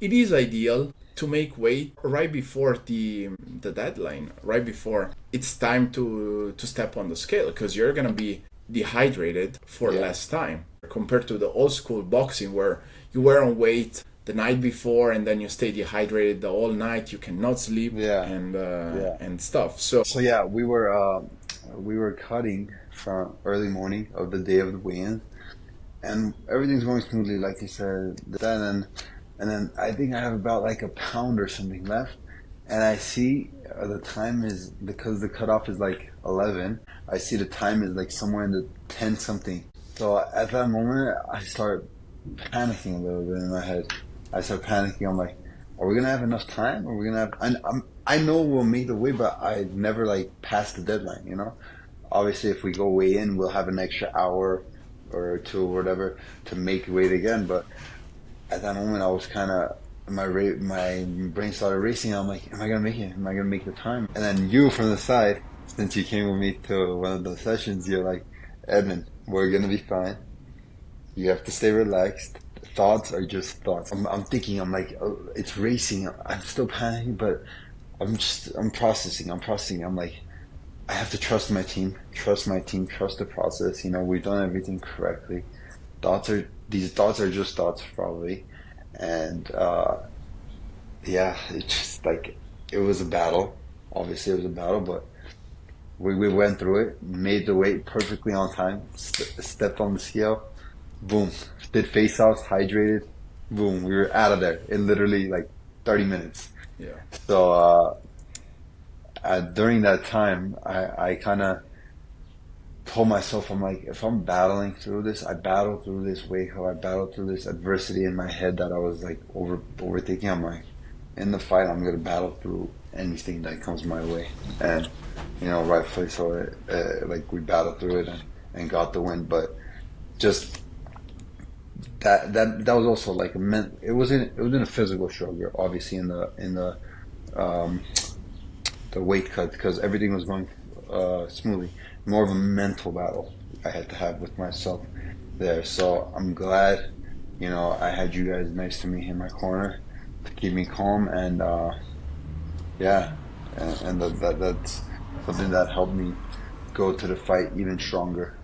It is ideal to make weight right before the deadline, right before it's time to step on the scale, because you're gonna be dehydrated for Yeah, less time compared to the old school boxing where you were on weight the night before and then you stay dehydrated the whole night. You cannot sleep yeah, yeah. and stuff. So So yeah, we were cutting from early morning of the day of the weigh-in, and everything's going smoothly, like you said. And then I think I have about like a pound or something left, and I see the time is because the cutoff is like 11. I see the time is like somewhere in the 10 something. So at that moment, I start panicking a little bit in my head. I start panicking. I'm like, are we gonna have enough time? Are we gonna have? I know we'll make the weight, but I never like pass the deadline. You know, obviously if we go weigh in, we'll have an extra hour or two or whatever to make weight again. But at that moment, I was kind of my brain started racing. I'm like, am I gonna make it? Am I gonna make the time? And then you from the side, since you came with me to one of those sessions, you're like, Edmund, we're gonna be fine. You have to stay relaxed. Thoughts are just thoughts. I'm thinking. I'm like, oh, it's racing. I'm still panicking, but I'm processing. I'm processing. I'm like, I have to trust my team, trust the process. You know, we've done everything correctly. These thoughts are just thoughts probably, and yeah, it's just like it was a battle. Obviously, it was a battle, but we went through it, made the weight perfectly on time, stepped on the scale, boom, did face offs, hydrated, boom, we were out of there in literally like 30 minutes. yeah, So during that time, I kind of told myself, I'm like, if I'm battling through this, I battled through this wake up, I battled through this adversity in my head that I was like overthinking. I'm like, in the fight, I'm gonna battle through anything that comes my way, and you know, rightfully so. Like we battled through it and got the win, but just that was also like it wasn't a physical struggle, obviously in um, the weight cut because everything was going smoothly. More of a mental battle I had to have with myself there. So I'm glad, you know, I had you guys next to me in my corner to keep me calm and yeah, and that's something that helped me go to the fight even stronger.